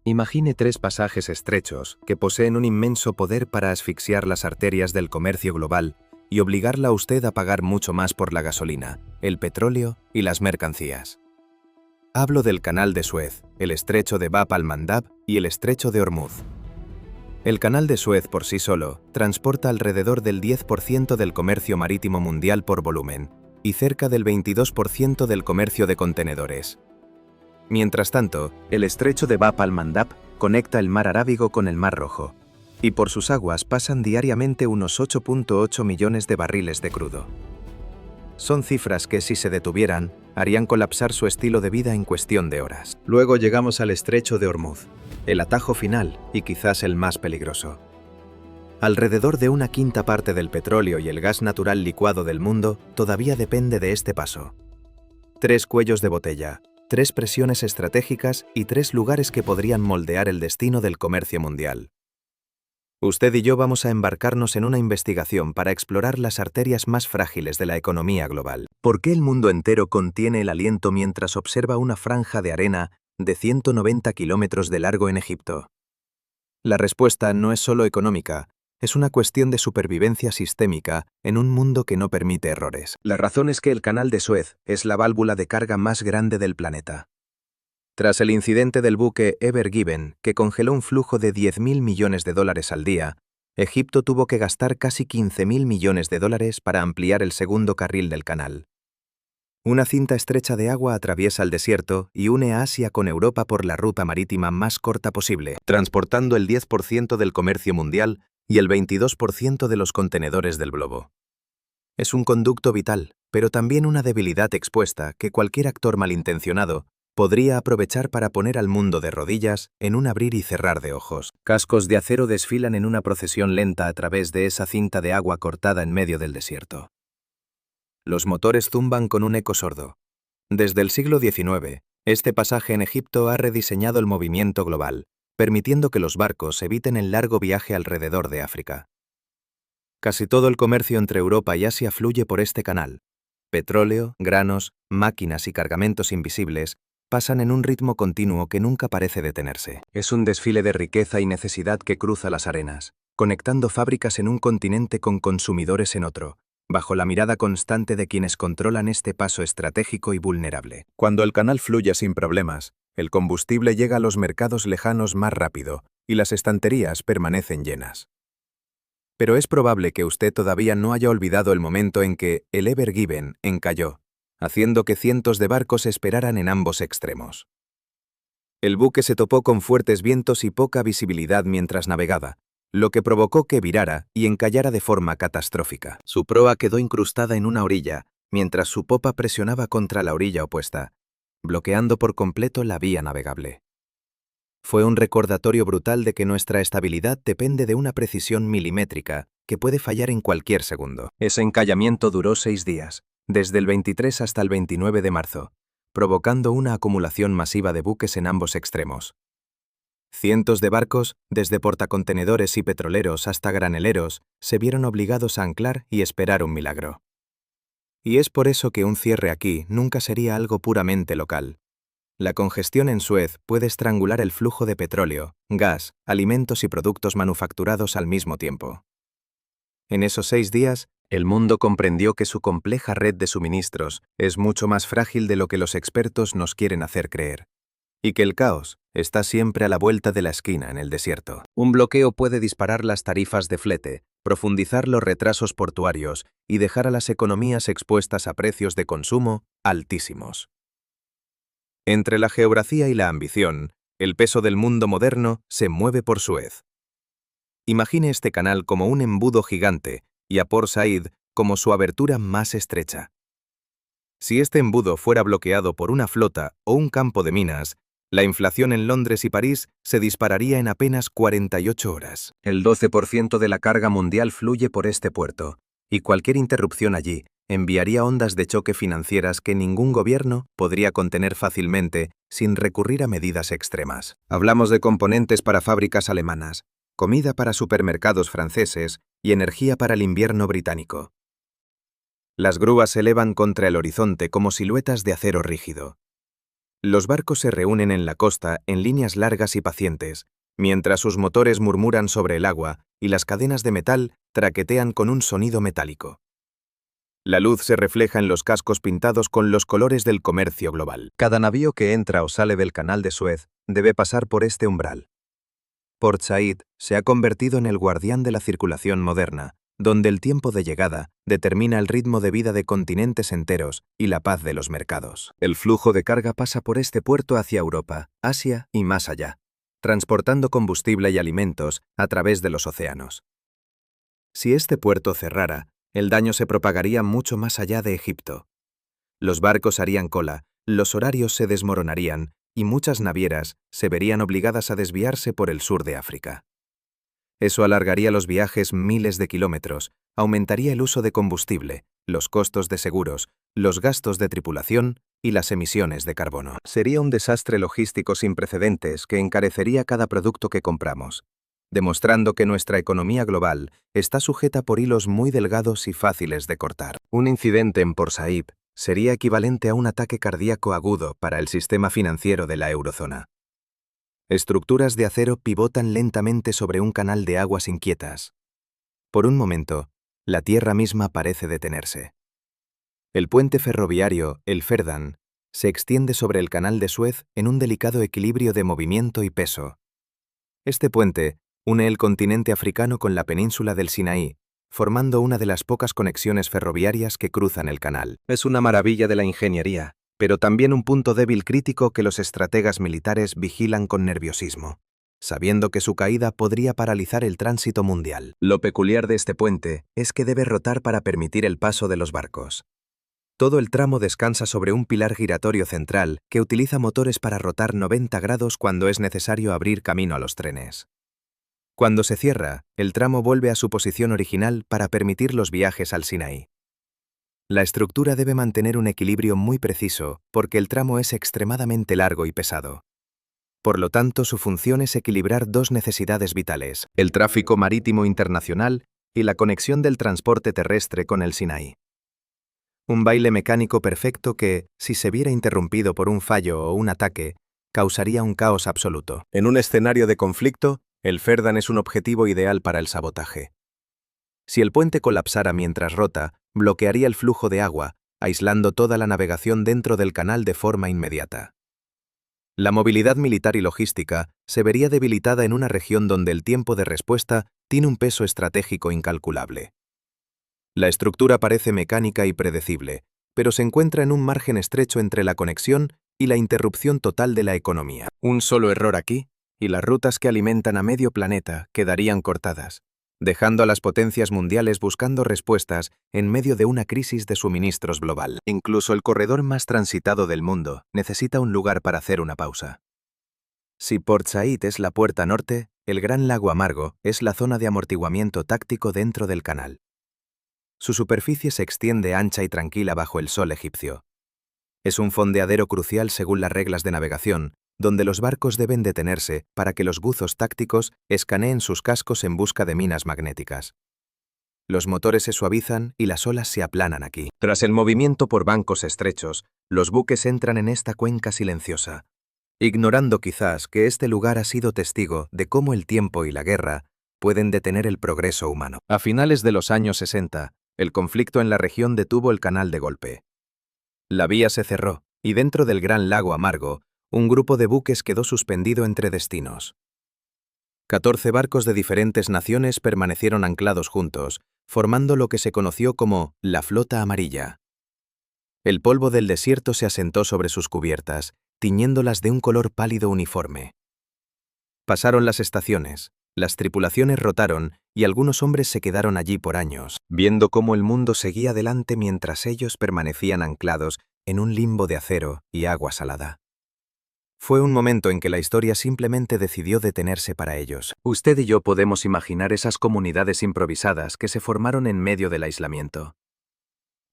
Imagine tres pasajes estrechos que poseen un inmenso poder para asfixiar las arterias del comercio global y obligarla a usted a pagar mucho más por la gasolina, el petróleo y las mercancías. Hablo del Canal de Suez, el Estrecho de Bab al-Mandab y el Estrecho de Hormuz. El Canal de Suez por sí solo transporta alrededor del 10% del comercio marítimo mundial por volumen y cerca del 22% del comercio de contenedores. Mientras tanto, el Estrecho de Bab al-Mandab conecta el Mar Arábigo con el Mar Rojo, y por sus aguas pasan diariamente unos 8.8 millones de barriles de crudo. Son cifras que, si se detuvieran, harían colapsar su estilo de vida en cuestión de horas. Luego llegamos al Estrecho de Hormuz, el atajo final y quizás el más peligroso. Alrededor de una quinta parte del petróleo y el gas natural licuado del mundo todavía depende de este paso. 3 cuellos de botella, 3 presiones estratégicas y 3 lugares que podrían moldear el destino del comercio mundial. Usted y yo vamos a embarcarnos en una investigación para explorar las arterias más frágiles de la economía global. ¿Por qué el mundo entero contiene el aliento mientras observa una franja de arena de 190 kilómetros de largo en Egipto? La respuesta no es solo económica, es una cuestión de supervivencia sistémica en un mundo que no permite errores. La razón es que el Canal de Suez es la válvula de carga más grande del planeta. Tras el incidente del buque Ever Given, que congeló un flujo de $10.000 millones al día, Egipto tuvo que gastar casi $15.000 millones para ampliar el segundo carril del canal. Una cinta estrecha de agua atraviesa el desierto y une a Asia con Europa por la ruta marítima más corta posible, transportando el 10% del comercio mundial y el 22% de los contenedores del globo. Es un conducto vital, pero también una debilidad expuesta que cualquier actor malintencionado podría aprovechar para poner al mundo de rodillas en un abrir y cerrar de ojos. Cascos de acero desfilan en una procesión lenta a través de esa cinta de agua cortada en medio del desierto. Los motores zumban con un eco sordo. Desde el siglo XIX, este pasaje en Egipto ha rediseñado el movimiento global, permitiendo que los barcos eviten el largo viaje alrededor de África. Casi todo el comercio entre Europa y Asia fluye por este canal. Petróleo, granos, máquinas y cargamentos invisibles pasan en un ritmo continuo que nunca parece detenerse. Es un desfile de riqueza y necesidad que cruza las arenas, conectando fábricas en un continente con consumidores en otro, bajo la mirada constante de quienes controlan este paso estratégico y vulnerable. Cuando el canal fluye sin problemas, el combustible llega a los mercados lejanos más rápido y las estanterías permanecen llenas. Pero es probable que usted todavía no haya olvidado el momento en que el Ever Given encalló, haciendo que cientos de barcos esperaran en ambos extremos. El buque se topó con fuertes vientos y poca visibilidad mientras navegaba, lo que provocó que virara y encallara de forma catastrófica. Su proa quedó incrustada en una orilla, mientras su popa presionaba contra la orilla opuesta, bloqueando por completo la vía navegable. Fue un recordatorio brutal de que nuestra estabilidad depende de una precisión milimétrica que puede fallar en cualquier segundo. Ese encallamiento duró 6 días, desde el 23 hasta el 29 de marzo, provocando una acumulación masiva de buques en ambos extremos. Cientos de barcos, desde portacontenedores y petroleros hasta graneleros, se vieron obligados a anclar y esperar un milagro. Y es por eso que un cierre aquí nunca sería algo puramente local. La congestión en Suez puede estrangular el flujo de petróleo, gas, alimentos y productos manufacturados al mismo tiempo. En esos 6 días, el mundo comprendió que su compleja red de suministros es mucho más frágil de lo que los expertos nos quieren hacer creer, y que el caos está siempre a la vuelta de la esquina en el desierto. Un bloqueo puede disparar las tarifas de flete, profundizar los retrasos portuarios y dejar a las economías expuestas a precios de consumo altísimos. Entre la geografía y la ambición, el peso del mundo moderno se mueve por Suez. Imagine este canal como un embudo gigante y a Port Said como su abertura más estrecha. Si este embudo fuera bloqueado por una flota o un campo de minas, la inflación en Londres y París se dispararía en apenas 48 horas. El 12% de la carga mundial fluye por este puerto, y cualquier interrupción allí enviaría ondas de choque financieras que ningún gobierno podría contener fácilmente sin recurrir a medidas extremas. Hablamos de componentes para fábricas alemanas, comida para supermercados franceses y energía para el invierno británico. Las grúas se elevan contra el horizonte como siluetas de acero rígido. Los barcos se reúnen en la costa en líneas largas y pacientes, mientras sus motores murmuran sobre el agua y las cadenas de metal traquetean con un sonido metálico. La luz se refleja en los cascos pintados con los colores del comercio global. Cada navío que entra o sale del canal de Suez debe pasar por este umbral. Port Said se ha convertido en el guardián de la circulación moderna, donde el tiempo de llegada determina el ritmo de vida de continentes enteros y la paz de los mercados. El flujo de carga pasa por este puerto hacia Europa, Asia y más allá, transportando combustible y alimentos a través de los océanos. Si este puerto cerrara, el daño se propagaría mucho más allá de Egipto. Los barcos harían cola, los horarios se desmoronarían y muchas navieras se verían obligadas a desviarse por el sur de África. Eso alargaría los viajes miles de kilómetros, aumentaría el uso de combustible, los costos de seguros, los gastos de tripulación y las emisiones de carbono. Sería un desastre logístico sin precedentes que encarecería cada producto que compramos, demostrando que nuestra economía global está sujeta por hilos muy delgados y fáciles de cortar. Un incidente en Port Said sería equivalente a un ataque cardíaco agudo para el sistema financiero de la eurozona. Estructuras de acero pivotan lentamente sobre un canal de aguas inquietas. Por un momento, la tierra misma parece detenerse. El puente ferroviario, el Ferdan, se extiende sobre el canal de Suez en un delicado equilibrio de movimiento y peso. Este puente une el continente africano con la península del Sinaí, formando una de las pocas conexiones ferroviarias que cruzan el canal. Es una maravilla de la ingeniería, pero también un punto débil crítico que los estrategas militares vigilan con nerviosismo, sabiendo que su caída podría paralizar el tránsito mundial. Lo peculiar de este puente es que debe rotar para permitir el paso de los barcos. Todo el tramo descansa sobre un pilar giratorio central que utiliza motores para rotar 90 grados cuando es necesario abrir camino a los trenes. Cuando se cierra, el tramo vuelve a su posición original para permitir los viajes al Sinaí. La estructura debe mantener un equilibrio muy preciso porque el tramo es extremadamente largo y pesado. Por lo tanto, su función es equilibrar dos necesidades vitales: el tráfico marítimo internacional y la conexión del transporte terrestre con el Sinaí. Un baile mecánico perfecto que, si se viera interrumpido por un fallo o un ataque, causaría un caos absoluto. En un escenario de conflicto, el Ferdan es un objetivo ideal para el sabotaje. Si el puente colapsara mientras rota, bloquearía el flujo de agua, aislando toda la navegación dentro del canal de forma inmediata. La movilidad militar y logística se vería debilitada en una región donde el tiempo de respuesta tiene un peso estratégico incalculable. La estructura parece mecánica y predecible, pero se encuentra en un margen estrecho entre la conexión y la interrupción total de la economía. Un solo error aquí, y las rutas que alimentan a medio planeta quedarían cortadas, dejando a las potencias mundiales buscando respuestas en medio de una crisis de suministros global. Incluso el corredor más transitado del mundo necesita un lugar para hacer una pausa. Si Port Said es la puerta norte, el Gran Lago Amargo es la zona de amortiguamiento táctico dentro del canal. Su superficie se extiende ancha y tranquila bajo el sol egipcio. Es un fondeadero crucial según las reglas de navegación, donde los barcos deben detenerse para que los buzos tácticos escaneen sus cascos en busca de minas magnéticas. Los motores se suavizan y las olas se aplanan aquí. Tras el movimiento por bancos estrechos, los buques entran en esta cuenca silenciosa, ignorando quizás que este lugar ha sido testigo de cómo el tiempo y la guerra pueden detener el progreso humano. A finales de los años 60, el conflicto en la región detuvo el canal de golpe. La vía se cerró, y dentro del Gran Lago Amargo, un grupo de buques quedó suspendido entre destinos. 14 barcos de diferentes naciones permanecieron anclados juntos, formando lo que se conoció como la Flota Amarilla. El polvo del desierto se asentó sobre sus cubiertas, tiñéndolas de un color pálido uniforme. Pasaron las estaciones, las tripulaciones rotaron y algunos hombres se quedaron allí por años, viendo cómo el mundo seguía adelante mientras ellos permanecían anclados en un limbo de acero y agua salada. Fue un momento en que la historia simplemente decidió detenerse para ellos. Usted y yo podemos imaginar esas comunidades improvisadas que se formaron en medio del aislamiento.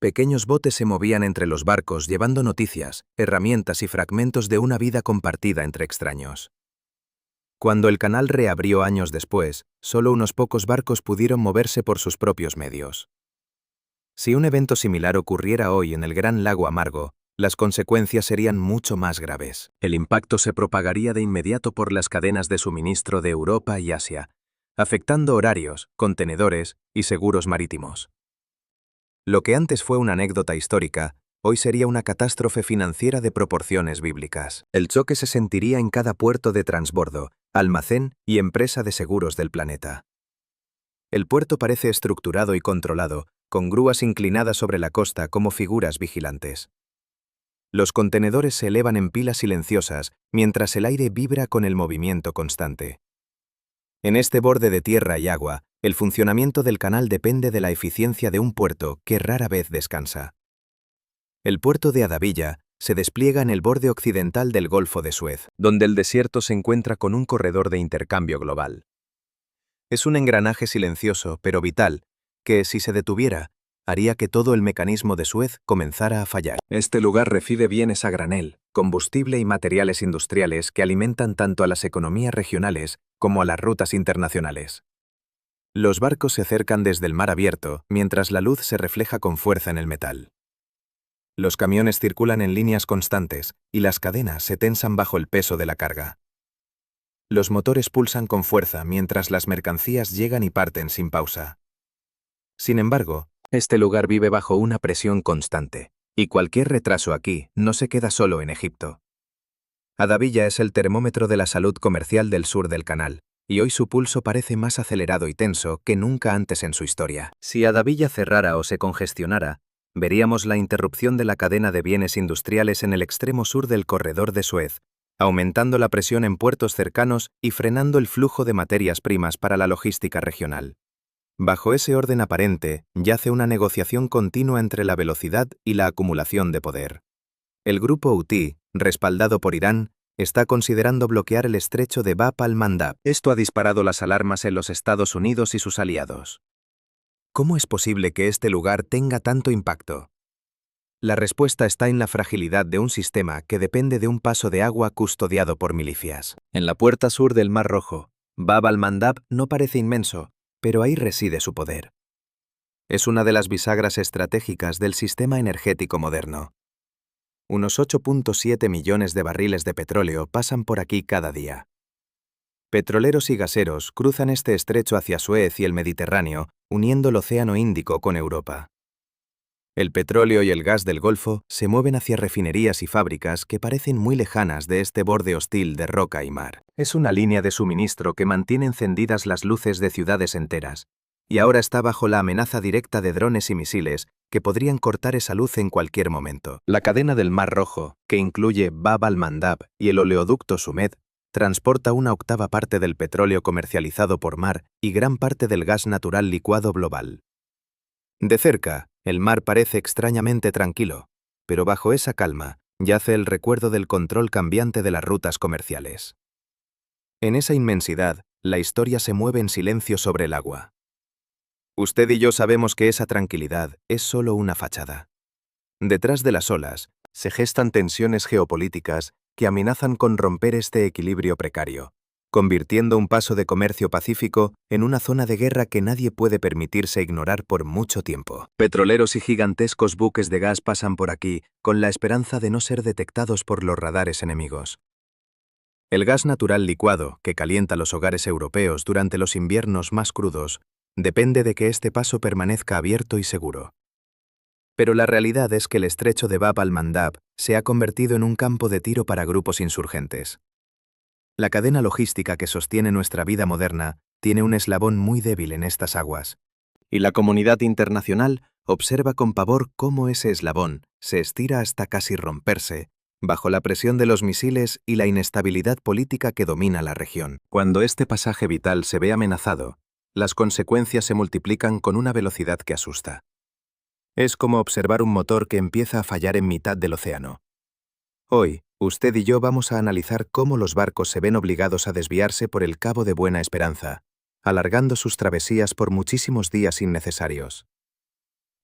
Pequeños botes se movían entre los barcos llevando noticias, herramientas y fragmentos de una vida compartida entre extraños. Cuando el canal reabrió años después, solo unos pocos barcos pudieron moverse por sus propios medios. Si un evento similar ocurriera hoy en el Gran Lago Amargo, las consecuencias serían mucho más graves. El impacto se propagaría de inmediato por las cadenas de suministro de Europa y Asia, afectando horarios, contenedores y seguros marítimos. Lo que antes fue una anécdota histórica, hoy sería una catástrofe financiera de proporciones bíblicas. El choque se sentiría en cada puerto de transbordo, almacén y empresa de seguros del planeta. El puerto parece estructurado y controlado, con grúas inclinadas sobre la costa como figuras vigilantes. Los contenedores se elevan en pilas silenciosas, mientras el aire vibra con el movimiento constante. En este borde de tierra y agua, el funcionamiento del canal depende de la eficiencia de un puerto que rara vez descansa. El puerto de Adabilla se despliega en el borde occidental del Golfo de Suez, donde el desierto se encuentra con un corredor de intercambio global. Es un engranaje silencioso, pero vital, que, si se detuviera, haría que todo el mecanismo de Suez comenzara a fallar. Este lugar recibe bienes a granel, combustible y materiales industriales que alimentan tanto a las economías regionales como a las rutas internacionales. Los barcos se acercan desde el mar abierto, mientras la luz se refleja con fuerza en el metal. Los camiones circulan en líneas constantes y las cadenas se tensan bajo el peso de la carga. Los motores pulsan con fuerza mientras las mercancías llegan y parten sin pausa. Sin embargo, este lugar vive bajo una presión constante, y cualquier retraso aquí no se queda solo en Egipto. Adabilla es el termómetro de la salud comercial del sur del canal, y hoy su pulso parece más acelerado y tenso que nunca antes en su historia. Si Adabilla cerrara o se congestionara, veríamos la interrupción de la cadena de bienes industriales en el extremo sur del corredor de Suez, aumentando la presión en puertos cercanos y frenando el flujo de materias primas para la logística regional. Bajo ese orden aparente, yace una negociación continua entre la velocidad y la acumulación de poder. El grupo Houthi, respaldado por Irán, está considerando bloquear el estrecho de Bab al-Mandab. Esto ha disparado las alarmas en los Estados Unidos y sus aliados. ¿Cómo es posible que este lugar tenga tanto impacto? La respuesta está en la fragilidad de un sistema que depende de un paso de agua custodiado por milicias. En la puerta sur del Mar Rojo, Bab al-Mandab no parece inmenso, pero ahí reside su poder. Es una de las bisagras estratégicas del sistema energético moderno. Unos 8.7 millones de barriles de petróleo pasan por aquí cada día. Petroleros y gaseros cruzan este estrecho hacia Suez y el Mediterráneo, uniendo el Océano Índico con Europa. El petróleo y el gas del Golfo se mueven hacia refinerías y fábricas que parecen muy lejanas de este borde hostil de roca y mar. Es una línea de suministro que mantiene encendidas las luces de ciudades enteras, y ahora está bajo la amenaza directa de drones y misiles que podrían cortar esa luz en cualquier momento. La cadena del Mar Rojo, que incluye Bab al-Mandab y el oleoducto Sumed, transporta una octava parte del petróleo comercializado por mar y gran parte del gas natural licuado global. De cerca, el mar parece extrañamente tranquilo, pero bajo esa calma yace el recuerdo del control cambiante de las rutas comerciales. En esa inmensidad, la historia se mueve en silencio sobre el agua. Usted y yo sabemos que esa tranquilidad es solo una fachada. Detrás de las olas, se gestan tensiones geopolíticas que amenazan con romper este equilibrio precario, convirtiendo un paso de comercio pacífico en una zona de guerra que nadie puede permitirse ignorar por mucho tiempo. Petroleros y gigantescos buques de gas pasan por aquí con la esperanza de no ser detectados por los radares enemigos. El gas natural licuado, que calienta los hogares europeos durante los inviernos más crudos, depende de que este paso permanezca abierto y seguro. Pero la realidad es que el estrecho de Bab al-Mandab se ha convertido en un campo de tiro para grupos insurgentes. La cadena logística que sostiene nuestra vida moderna tiene un eslabón muy débil en estas aguas, y la comunidad internacional observa con pavor cómo ese eslabón se estira hasta casi romperse, bajo la presión de los misiles y la inestabilidad política que domina la región. Cuando este pasaje vital se ve amenazado, las consecuencias se multiplican con una velocidad que asusta. Es como observar un motor que empieza a fallar en mitad del océano. Hoy, usted y yo vamos a analizar cómo los barcos se ven obligados a desviarse por el Cabo de Buena Esperanza, alargando sus travesías por muchísimos días innecesarios.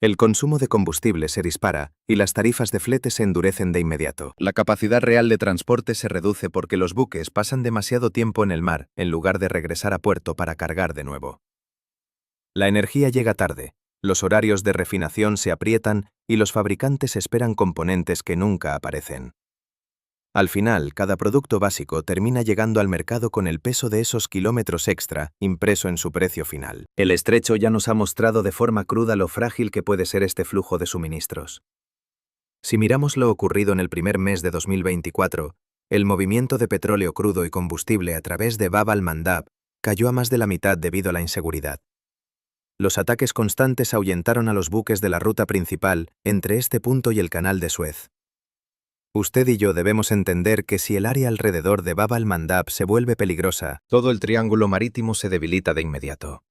El consumo de combustible se dispara y las tarifas de flete se endurecen de inmediato. La capacidad real de transporte se reduce porque los buques pasan demasiado tiempo en el mar en lugar de regresar a puerto para cargar de nuevo. La energía llega tarde, Los horarios de refinación se aprietan y los fabricantes esperan componentes que nunca aparecen. Al final, cada producto básico termina llegando al mercado con el peso de esos kilómetros extra impreso en su precio final. El estrecho ya nos ha mostrado de forma cruda lo frágil que puede ser este flujo de suministros. Si miramos lo ocurrido en el primer mes de 2024, el movimiento de petróleo crudo y combustible a través de Bab al-Mandab cayó a más de la mitad debido a la inseguridad. Los ataques constantes ahuyentaron a los buques de la ruta principal entre este punto y el canal de Suez. Usted y yo debemos entender que si el área alrededor de Bab al-Mandab se vuelve peligrosa, todo el triángulo marítimo se debilita de inmediato.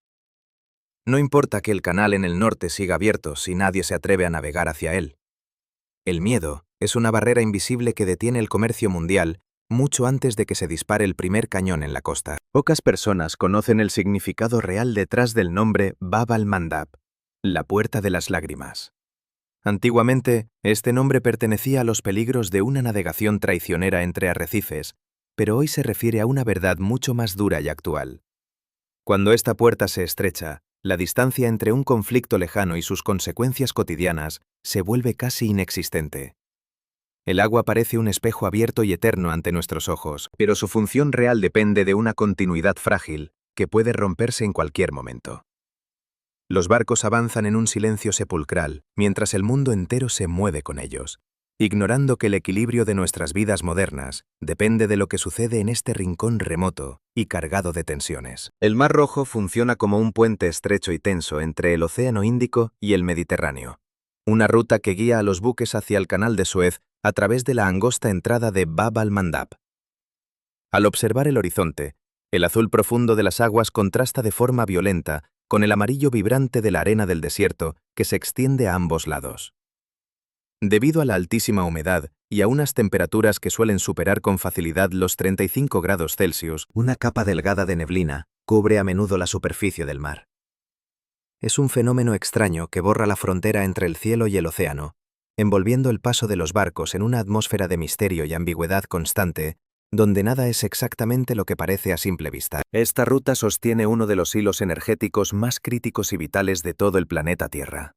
No importa que el canal en el norte siga abierto si nadie se atreve a navegar hacia él. El miedo es una barrera invisible que detiene el comercio mundial mucho antes de que se dispare el primer cañón en la costa. Pocas personas conocen el significado real detrás del nombre Bab al-Mandab, la puerta de las lágrimas. Antiguamente, este nombre pertenecía a los peligros de una navegación traicionera entre arrecifes, pero hoy se refiere a una verdad mucho más dura y actual. Cuando esta puerta se estrecha, la distancia entre un conflicto lejano y sus consecuencias cotidianas se vuelve casi inexistente. El agua parece un espejo abierto y eterno ante nuestros ojos, pero su función real depende de una continuidad frágil que puede romperse en cualquier momento. Los barcos avanzan en un silencio sepulcral, mientras el mundo entero se mueve con ellos, ignorando que el equilibrio de nuestras vidas modernas depende de lo que sucede en este rincón remoto y cargado de tensiones. El Mar Rojo funciona como un puente estrecho y tenso entre el Océano Índico y el Mediterráneo, una ruta que guía a los buques hacia el Canal de Suez a través de la angosta entrada de Bab al-Mandab. Al observar el horizonte, el azul profundo de las aguas contrasta de forma violenta con el amarillo vibrante de la arena del desierto que se extiende a ambos lados. Debido a la altísima humedad y a unas temperaturas que suelen superar con facilidad los 35 grados Celsius, una capa delgada de neblina cubre a menudo la superficie del mar. Es un fenómeno extraño que borra la frontera entre el cielo y el océano, envolviendo el paso de los barcos en una atmósfera de misterio y ambigüedad constante, donde nada es exactamente lo que parece a simple vista. Esta ruta sostiene uno de los hilos energéticos más críticos y vitales de todo el planeta Tierra.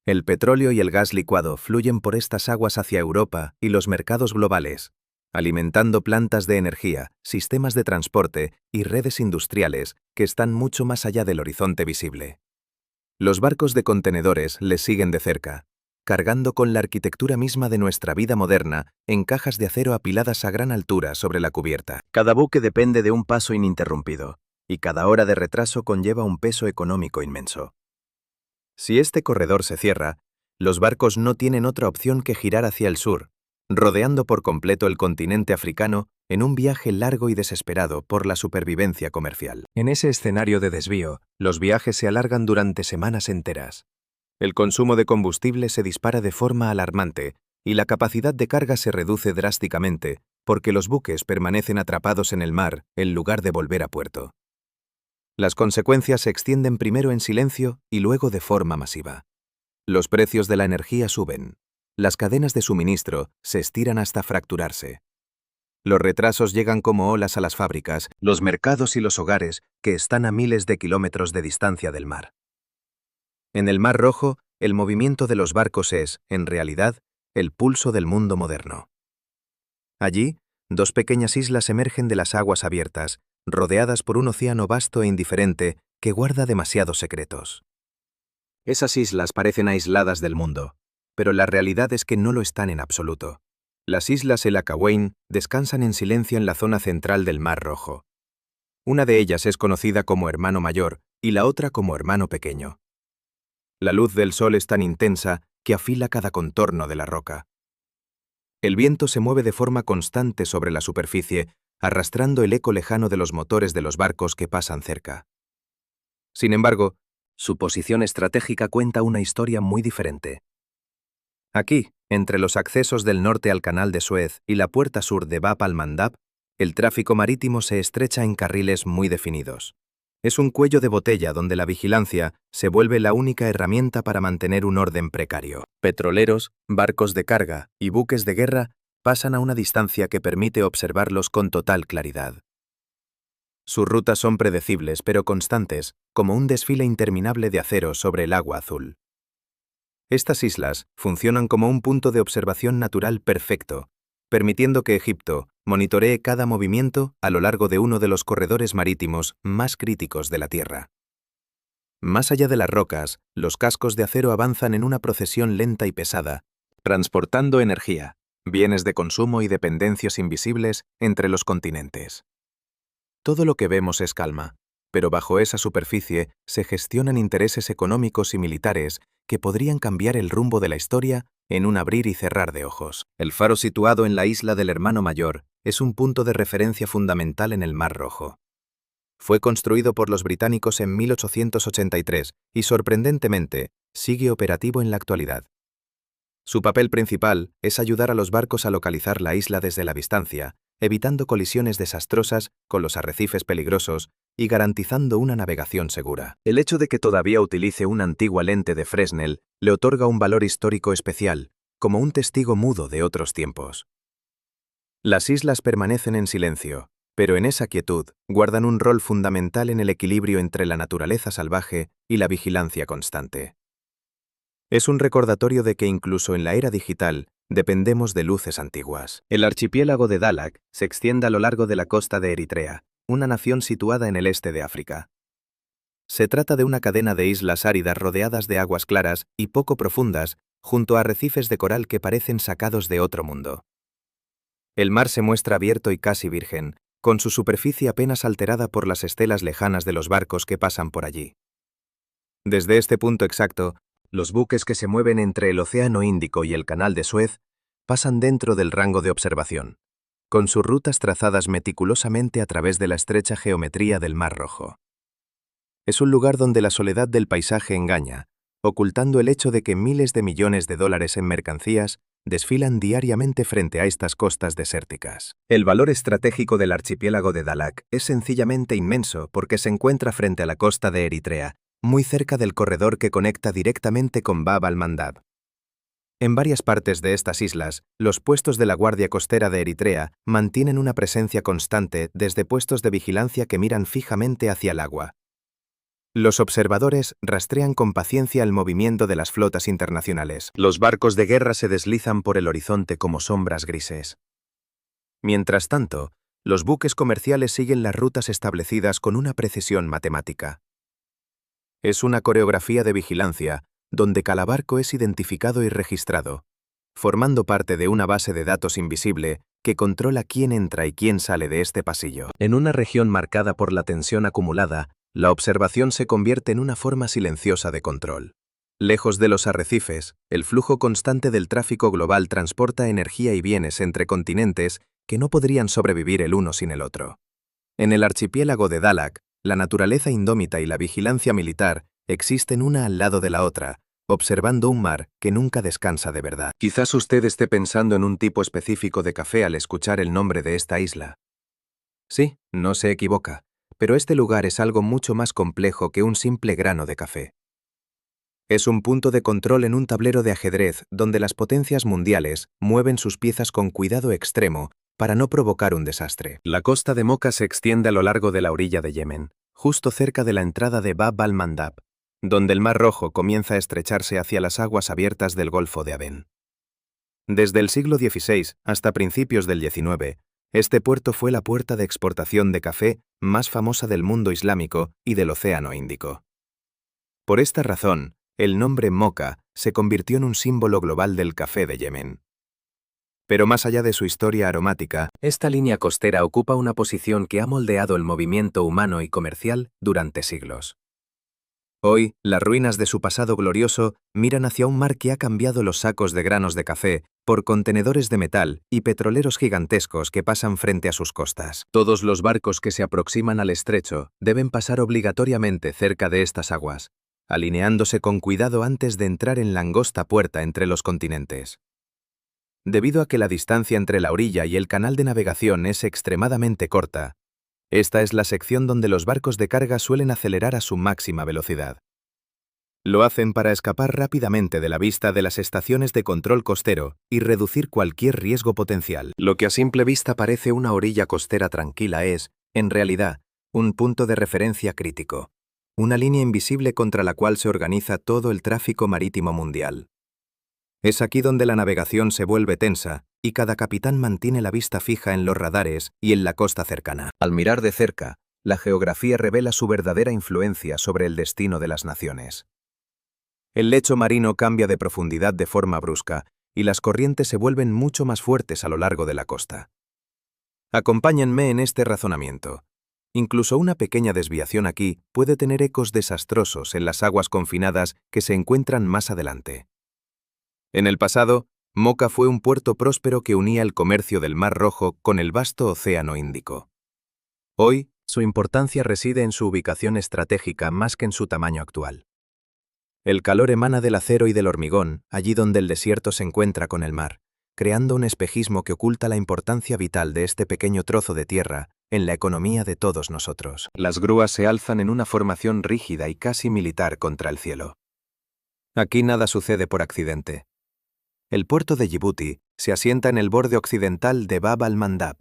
El petróleo y el gas licuado fluyen por estas aguas hacia Europa y los mercados globales, alimentando plantas de energía, sistemas de transporte y redes industriales que están mucho más allá del horizonte visible. Los barcos de contenedores les siguen de cerca, cargando con la arquitectura misma de nuestra vida moderna en cajas de acero apiladas a gran altura sobre la cubierta. Cada buque depende de un paso ininterrumpido, y cada hora de retraso conlleva un peso económico inmenso. Si este corredor se cierra, los barcos no tienen otra opción que girar hacia el sur, rodeando por completo el continente africano en un viaje largo y desesperado por la supervivencia comercial. En ese escenario de desvío, los viajes se alargan durante semanas enteras. El consumo de combustible se dispara de forma alarmante y la capacidad de carga se reduce drásticamente porque los buques permanecen atrapados en el mar en lugar de volver a puerto. Las consecuencias se extienden primero en silencio y luego de forma masiva. Los precios de la energía suben. Las cadenas de suministro se estiran hasta fracturarse. Los retrasos llegan como olas a las fábricas, los mercados y los hogares que están a miles de kilómetros de distancia del mar. En el Mar Rojo, el movimiento de los barcos es, en realidad, el pulso del mundo moderno. Allí, dos pequeñas islas emergen de las aguas abiertas, rodeadas por un océano vasto e indiferente que guarda demasiados secretos. Esas islas parecen aisladas del mundo, pero la realidad es que no lo están en absoluto. Las islas El Akhawayn descansan en silencio en la zona central del Mar Rojo. Una de ellas es conocida como Hermano Mayor y la otra como Hermano Pequeño. La luz del sol es tan intensa que afila cada contorno de la roca. El viento se mueve de forma constante sobre la superficie, arrastrando el eco lejano de los motores de los barcos que pasan cerca. Sin embargo, su posición estratégica cuenta una historia muy diferente. Aquí, entre los accesos del norte al Canal de Suez y la puerta sur de Bab al-Mandab, el tráfico marítimo se estrecha en carriles muy definidos. Es un cuello de botella donde la vigilancia se vuelve la única herramienta para mantener un orden precario. Petroleros, barcos de carga y buques de guerra pasan a una distancia que permite observarlos con total claridad. Sus rutas son predecibles pero constantes, como un desfile interminable de acero sobre el agua azul. Estas islas funcionan como un punto de observación natural perfecto, permitiendo que Egipto monitoree cada movimiento a lo largo de uno de los corredores marítimos más críticos de la Tierra. Más allá de las rocas, los cascos de acero avanzan en una procesión lenta y pesada, transportando energía, bienes de consumo y dependencias invisibles entre los continentes. Todo lo que vemos es calma, pero bajo esa superficie se gestionan intereses económicos y militares que podrían cambiar el rumbo de la historia en un abrir y cerrar de ojos. El faro situado en la isla del Hermano Mayor es un punto de referencia fundamental en el Mar Rojo. Fue construido por los británicos en 1883 y, sorprendentemente, sigue operativo en la actualidad. Su papel principal es ayudar a los barcos a localizar la isla desde la distancia, evitando colisiones desastrosas con los arrecifes peligrosos y garantizando una navegación segura. El hecho de que todavía utilice una antigua lente de Fresnel le otorga un valor histórico especial, como un testigo mudo de otros tiempos. Las islas permanecen en silencio, pero en esa quietud guardan un rol fundamental en el equilibrio entre la naturaleza salvaje y la vigilancia constante. Es un recordatorio de que incluso en la era digital dependemos de luces antiguas. El archipiélago de Dalag se extiende a lo largo de la costa de Eritrea, una nación situada en el este de África. Se trata de una cadena de islas áridas rodeadas de aguas claras y poco profundas, junto a arrecifes de coral que parecen sacados de otro mundo. El mar se muestra abierto y casi virgen, con su superficie apenas alterada por las estelas lejanas de los barcos que pasan por allí. Desde este punto exacto, los buques que se mueven entre el Océano Índico y el Canal de Suez pasan dentro del rango de observación, con sus rutas trazadas meticulosamente a través de la estrecha geometría del Mar Rojo. Es un lugar donde la soledad del paisaje engaña, ocultando el hecho de que miles de millones de dólares en mercancías desfilan diariamente frente a estas costas desérticas. El valor estratégico del archipiélago de Dalag es sencillamente inmenso porque se encuentra frente a la costa de Eritrea, muy cerca del corredor que conecta directamente con Bab al-Mandab. En varias partes de estas islas, los puestos de la Guardia Costera de Eritrea mantienen una presencia constante desde puestos de vigilancia que miran fijamente hacia el agua. Los observadores rastrean con paciencia el movimiento de las flotas internacionales. Los barcos de guerra se deslizan por el horizonte como sombras grises. Mientras tanto, los buques comerciales siguen las rutas establecidas con una precisión matemática. Es una coreografía de vigilancia, donde cada barco es identificado y registrado, formando parte de una base de datos invisible que controla quién entra y quién sale de este pasillo. En una región marcada por la tensión acumulada, la observación se convierte en una forma silenciosa de control. Lejos de los arrecifes, el flujo constante del tráfico global transporta energía y bienes entre continentes que no podrían sobrevivir el uno sin el otro. En el archipiélago de Dalag, la naturaleza indómita y la vigilancia militar existen una al lado de la otra, observando un mar que nunca descansa de verdad. Quizás usted esté pensando en un tipo específico de café al escuchar el nombre de esta isla. Sí, no se equivoca, pero este lugar es algo mucho más complejo que un simple grano de café. Es un punto de control en un tablero de ajedrez donde las potencias mundiales mueven sus piezas con cuidado extremo para no provocar un desastre. La costa de Mocha se extiende a lo largo de la orilla de Yemen, justo cerca de la entrada de Bab al-Mandab, donde el Mar Rojo comienza a estrecharse hacia las aguas abiertas del Golfo de Adén. Desde el siglo XVI hasta principios del XIX, este puerto fue la puerta de exportación de café más famosa del mundo islámico y del Océano Índico. Por esta razón, el nombre Mocha se convirtió en un símbolo global del café de Yemen. Pero más allá de su historia aromática, esta línea costera ocupa una posición que ha moldeado el movimiento humano y comercial durante siglos. Hoy, las ruinas de su pasado glorioso miran hacia un mar que ha cambiado los sacos de granos de café por contenedores de metal y petroleros gigantescos que pasan frente a sus costas. Todos los barcos que se aproximan al estrecho deben pasar obligatoriamente cerca de estas aguas, alineándose con cuidado antes de entrar en la angosta puerta entre los continentes. Debido a que la distancia entre la orilla y el canal de navegación es extremadamente corta, esta es la sección donde los barcos de carga suelen acelerar a su máxima velocidad. Lo hacen para escapar rápidamente de la vista de las estaciones de control costero y reducir cualquier riesgo potencial. Lo que a simple vista parece una orilla costera tranquila es, en realidad, Un punto de referencia crítico. Una línea invisible contra la cual se organiza todo el tráfico marítimo mundial. Es aquí donde la navegación se vuelve tensa y cada capitán mantiene la vista fija en los radares y en la costa cercana. Al mirar de cerca, la geografía revela su verdadera influencia sobre el destino de las naciones. El lecho marino cambia de profundidad de forma brusca y las corrientes se vuelven mucho más fuertes a lo largo de la costa. Acompáñenme en este razonamiento. Incluso una pequeña desviación aquí puede tener ecos desastrosos en las aguas confinadas que se encuentran más adelante. En el pasado, Moca fue un puerto próspero que unía el comercio del Mar Rojo con el vasto Océano Índico. Hoy, su importancia reside en su ubicación estratégica más que en su tamaño actual. El calor emana del acero y del hormigón, allí donde el desierto se encuentra con el mar, creando un espejismo que oculta la importancia vital de este pequeño trozo de tierra en la economía de todos nosotros. Las grúas se alzan en una formación rígida y casi militar contra el cielo. Aquí nada sucede por accidente. El puerto de Yibuti se asienta en el borde occidental de Bab al-Mandab,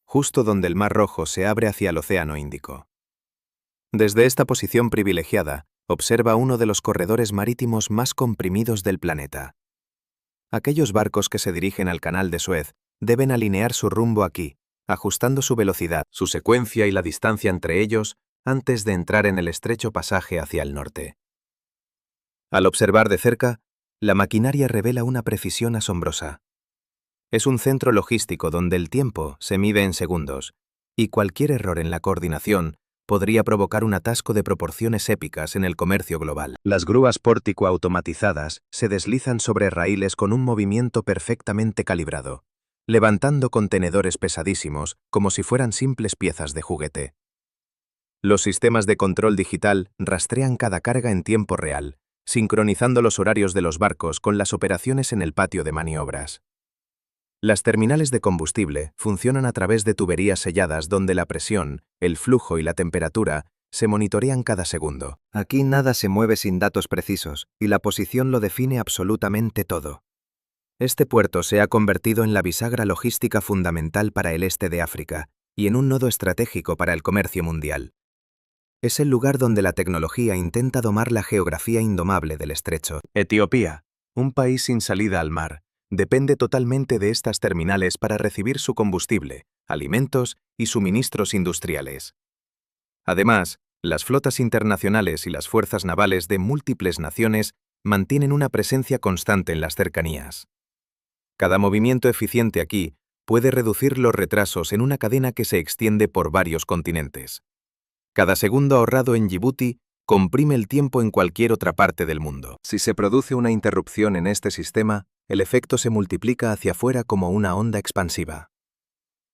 justo donde el Mar Rojo se abre hacia el Océano Índico. Desde esta posición privilegiada, observa uno de los corredores marítimos más comprimidos del planeta. Aquellos barcos que se dirigen al Canal de Suez deben alinear su rumbo aquí, ajustando su velocidad, su secuencia y la distancia entre ellos antes de entrar en el estrecho pasaje hacia el norte. Al observar de cerca, la maquinaria revela una precisión asombrosa. Es un centro logístico donde el tiempo se mide en segundos, y cualquier error en la coordinación podría provocar un atasco de proporciones épicas en el comercio global. Las grúas pórtico automatizadas se deslizan sobre raíles con un movimiento perfectamente calibrado, levantando contenedores pesadísimos como si fueran simples piezas de juguete. Los sistemas de control digital rastrean cada carga en tiempo real, sincronizando los horarios de los barcos con las operaciones en el patio de maniobras. Las terminales de combustible funcionan a través de tuberías selladas donde la presión, el flujo y la temperatura se monitorean cada segundo. Aquí nada se mueve sin datos precisos, y la posición lo define absolutamente todo. Este puerto se ha convertido en la bisagra logística fundamental para el este de África y en un nodo estratégico para el comercio mundial. Es el lugar donde la tecnología intenta domar la geografía indomable del estrecho. Etiopía, un país sin salida al mar, depende totalmente de estas terminales para recibir su combustible, alimentos y suministros industriales. Además, las flotas internacionales y las fuerzas navales de múltiples naciones mantienen una presencia constante en las cercanías. Cada movimiento eficiente aquí puede reducir los retrasos en una cadena que se extiende por varios continentes. Cada segundo ahorrado en Yibuti comprime el tiempo en cualquier otra parte del mundo. Si se produce una interrupción en este sistema, el efecto se multiplica hacia afuera como una onda expansiva.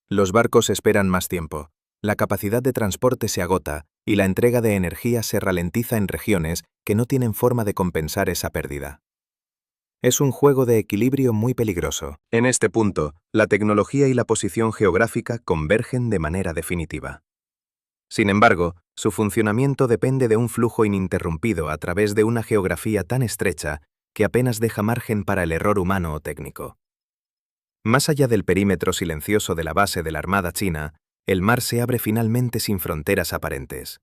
Los barcos esperan más tiempo, la capacidad de transporte se agota y la entrega de energía se ralentiza en regiones que no tienen forma de compensar esa pérdida. Es un juego de equilibrio muy peligroso. En este punto, la tecnología y la posición geográfica convergen de manera definitiva. Sin embargo, su funcionamiento depende de un flujo ininterrumpido a través de una geografía tan estrecha que apenas deja margen para el error humano o técnico. Más allá del perímetro silencioso de la base de la Armada china, el mar se abre finalmente sin fronteras aparentes.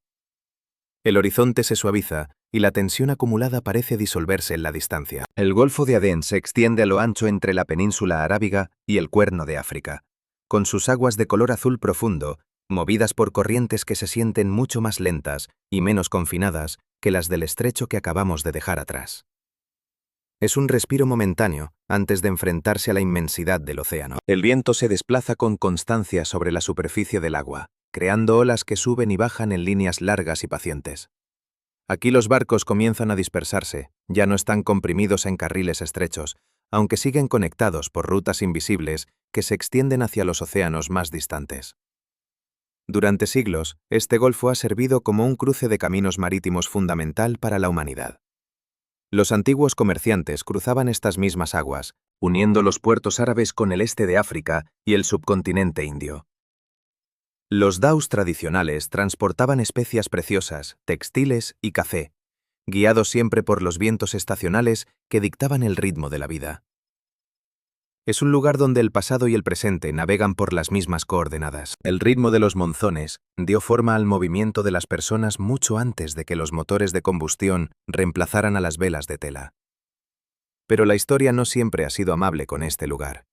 El horizonte se suaviza y la tensión acumulada parece disolverse en la distancia. El Golfo de Adén se extiende a lo ancho entre la península arábiga y el Cuerno de África, con sus aguas de color azul profundo, movidas por corrientes que se sienten mucho más lentas y menos confinadas que las del estrecho que acabamos de dejar atrás. Es un respiro momentáneo antes de enfrentarse a la inmensidad del océano. El viento se desplaza con constancia sobre la superficie del agua, creando olas que suben y bajan en líneas largas y pacientes. Aquí los barcos comienzan a dispersarse, ya no están comprimidos en carriles estrechos, aunque siguen conectados por rutas invisibles que se extienden hacia los océanos más distantes. Durante siglos, este golfo ha servido como un cruce de caminos marítimos fundamental para la humanidad. Los antiguos comerciantes cruzaban estas mismas aguas, uniendo los puertos árabes con el este de África y el subcontinente indio. Los daus tradicionales transportaban especias preciosas, textiles y café, guiados siempre por los vientos estacionales que dictaban el ritmo de la vida. Es un lugar donde el pasado y el presente navegan por las mismas coordenadas. El ritmo de los monzones dio forma al movimiento de las personas mucho antes de que los motores de combustión reemplazaran a las velas de tela. Pero la historia no siempre ha sido amable con este lugar.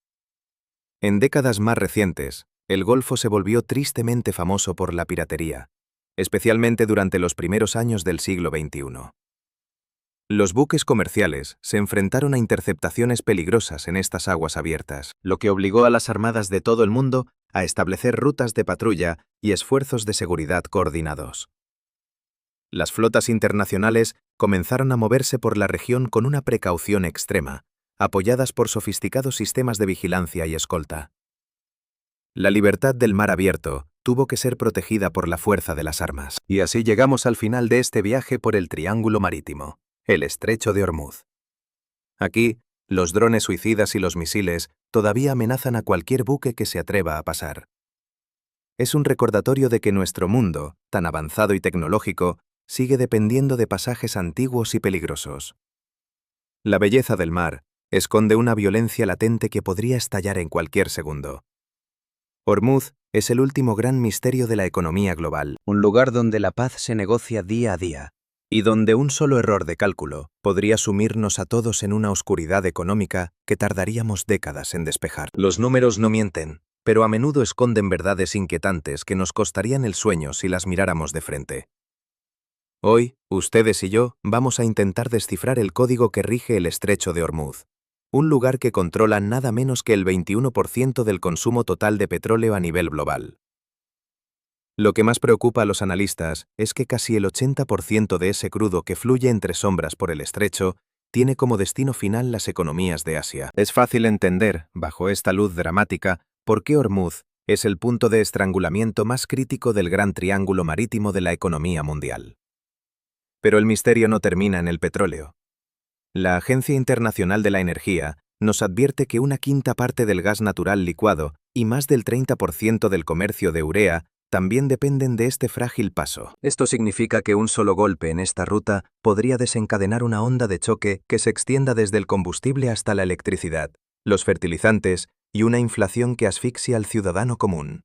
En décadas más recientes, el Golfo se volvió tristemente famoso por la piratería, especialmente durante los primeros años del siglo XXI. Los buques comerciales se enfrentaron a interceptaciones peligrosas en estas aguas abiertas, lo que obligó a las armadas de todo el mundo a establecer rutas de patrulla y esfuerzos de seguridad coordinados. Las flotas internacionales comenzaron a moverse por la región con una precaución extrema, apoyadas por sofisticados sistemas de vigilancia y escolta. La libertad del mar abierto tuvo que ser protegida por la fuerza de las armas. Y así llegamos al final de este viaje por el Triángulo Marítimo, el Estrecho de Ormuz. Aquí, los drones suicidas y los misiles todavía amenazan a cualquier buque que se atreva a pasar. Es un recordatorio de que nuestro mundo, tan avanzado y tecnológico, sigue dependiendo de pasajes antiguos y peligrosos. La belleza del mar esconde una violencia latente que podría estallar en cualquier segundo. Ormuz es el último gran misterio de la economía global, un lugar donde la paz se negocia día a día, y donde un solo error de cálculo podría sumirnos a todos en una oscuridad económica que tardaríamos décadas en despejar. Los números no mienten, pero a menudo esconden verdades inquietantes que nos costarían el sueño si las miráramos de frente. Hoy, ustedes y yo vamos a intentar descifrar el código que rige el Estrecho de Ormuz, un lugar que controla nada menos que el 21% del consumo total de petróleo a nivel global. Lo que más preocupa a los analistas es que casi el 80% de ese crudo que fluye entre sombras por el estrecho tiene como destino final las economías de Asia. Es fácil entender, bajo esta luz dramática, por qué Ormuz es el punto de estrangulamiento más crítico del gran triángulo marítimo de la economía mundial. Pero el misterio no termina en el petróleo. La Agencia Internacional de la Energía nos advierte que una quinta parte del gas natural licuado y más del 30% del comercio de urea también dependen de este frágil paso. Esto significa que un solo golpe en esta ruta podría desencadenar una onda de choque que se extienda desde el combustible hasta la electricidad, los fertilizantes y una inflación que asfixia al ciudadano común.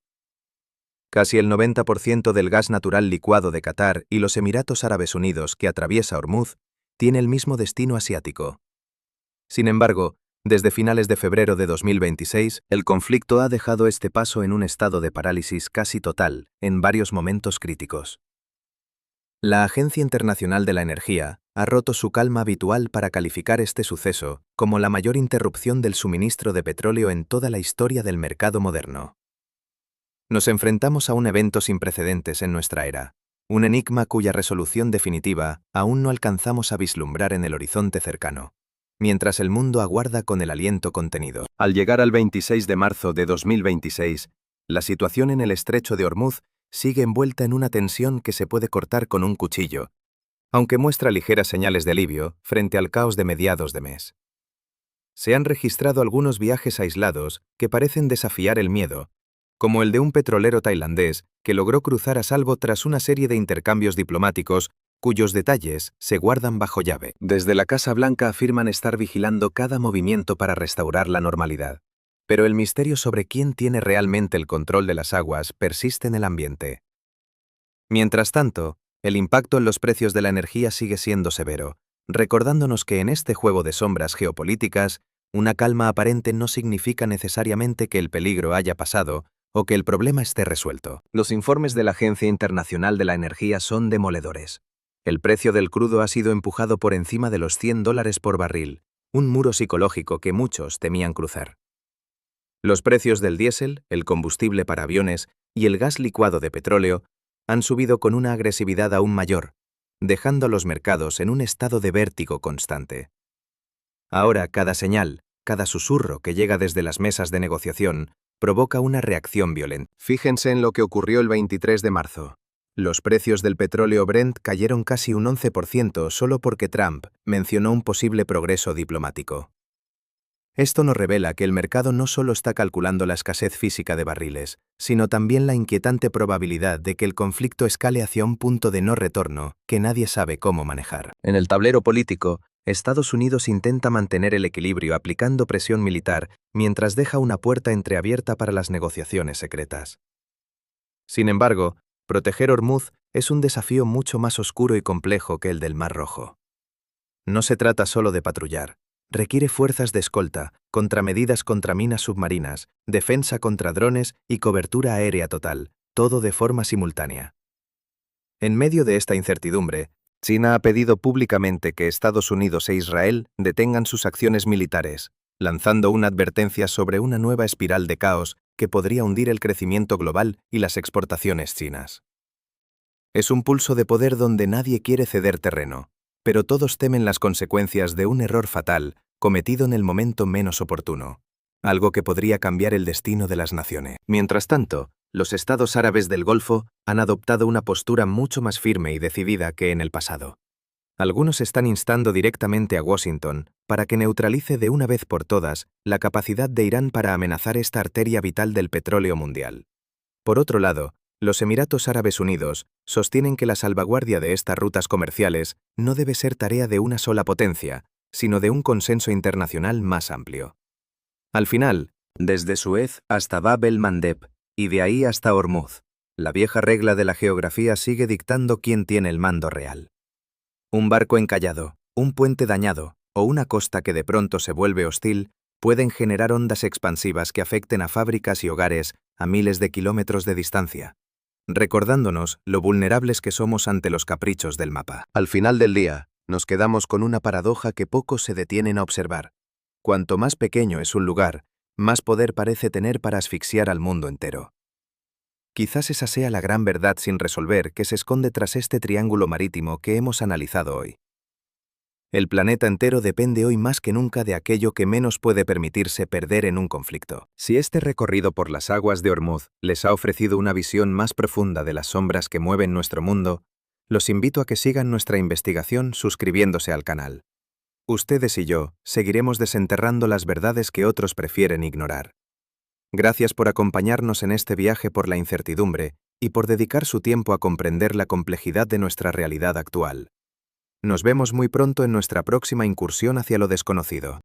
Casi el 90% del gas natural licuado de Qatar y los Emiratos Árabes Unidos que atraviesa Ormuz tiene el mismo destino asiático. Sin embargo, desde finales de febrero de 2026, el conflicto ha dejado este paso en un estado de parálisis casi total en varios momentos críticos. La Agencia Internacional de la Energía ha roto su calma habitual para calificar este suceso como la mayor interrupción del suministro de petróleo en toda la historia del mercado moderno. Nos enfrentamos a un evento sin precedentes en nuestra era, un enigma cuya resolución definitiva aún no alcanzamos a vislumbrar en el horizonte cercano, mientras el mundo aguarda con el aliento contenido. Al llegar al 26 de marzo de 2026, la situación en el Estrecho de Ormuz sigue envuelta en una tensión que se puede cortar con un cuchillo, aunque muestra ligeras señales de alivio frente al caos de mediados de mes. Se han registrado algunos viajes aislados que parecen desafiar el miedo, como el de un petrolero tailandés que logró cruzar a salvo tras una serie de intercambios diplomáticos cuyos detalles se guardan bajo llave. Desde la Casa Blanca afirman estar vigilando cada movimiento para restaurar la normalidad, pero el misterio sobre quién tiene realmente el control de las aguas persiste en el ambiente. Mientras tanto, el impacto en los precios de la energía sigue siendo severo, recordándonos que en este juego de sombras geopolíticas, una calma aparente no significa necesariamente que el peligro haya pasado o que el problema esté resuelto. Los informes de la Agencia Internacional de la Energía son demoledores. El precio del crudo ha sido empujado por encima de los $100 por barril, un muro psicológico que muchos temían cruzar. Los precios del diésel, el combustible para aviones y el gas licuado de petróleo han subido con una agresividad aún mayor, dejando a los mercados en un estado de vértigo constante. Ahora cada señal, cada susurro que llega desde las mesas de negociación, provoca una reacción violenta. Fíjense en lo que ocurrió el 23 de marzo. Los precios del petróleo Brent cayeron casi un 11% solo porque Trump mencionó un posible progreso diplomático. Esto nos revela que el mercado no solo está calculando la escasez física de barriles, sino también la inquietante probabilidad de que el conflicto escale hacia un punto de no retorno que nadie sabe cómo manejar. En el tablero político, Estados Unidos intenta mantener el equilibrio aplicando presión militar mientras deja una puerta entreabierta para las negociaciones secretas. Sin embargo, proteger Ormuz es un desafío mucho más oscuro y complejo que el del Mar Rojo. No se trata solo de patrullar. Requiere fuerzas de escolta, contramedidas contra minas submarinas, defensa contra drones y cobertura aérea total, todo de forma simultánea. En medio de esta incertidumbre, China ha pedido públicamente que Estados Unidos e Israel detengan sus acciones militares, lanzando una advertencia sobre una nueva espiral de caos que podría hundir el crecimiento global y las exportaciones chinas. Es un pulso de poder donde nadie quiere ceder terreno, pero todos temen las consecuencias de un error fatal cometido en el momento menos oportuno, algo que podría cambiar el destino de las naciones. Mientras tanto, los estados árabes del Golfo han adoptado una postura mucho más firme y decidida que en el pasado. Algunos están instando directamente a Washington para que neutralice de una vez por todas la capacidad de Irán para amenazar esta arteria vital del petróleo mundial. Por otro lado, los Emiratos Árabes Unidos sostienen que la salvaguardia de estas rutas comerciales no debe ser tarea de una sola potencia, sino de un consenso internacional más amplio. Al final, desde Suez hasta Bab el-Mandeb, y de ahí hasta Ormuz, la vieja regla de la geografía sigue dictando quién tiene el mando real. Un barco encallado, un puente dañado o una costa que de pronto se vuelve hostil pueden generar ondas expansivas que afecten a fábricas y hogares a miles de kilómetros de distancia, recordándonos lo vulnerables que somos ante los caprichos del mapa. Al final del día, nos quedamos con una paradoja que pocos se detienen a observar. Cuanto más pequeño es un lugar, más poder parece tener para asfixiar al mundo entero. Quizás esa sea la gran verdad sin resolver que se esconde tras este triángulo marítimo que hemos analizado hoy. El planeta entero depende hoy más que nunca de aquello que menos puede permitirse perder en un conflicto. Si este recorrido por las aguas de Ormuz les ha ofrecido una visión más profunda de las sombras que mueven nuestro mundo, los invito a que sigan nuestra investigación suscribiéndose al canal. Ustedes y yo seguiremos desenterrando las verdades que otros prefieren ignorar. Gracias por acompañarnos en este viaje por la incertidumbre y por dedicar su tiempo a comprender la complejidad de nuestra realidad actual. Nos vemos muy pronto en nuestra próxima incursión hacia lo desconocido.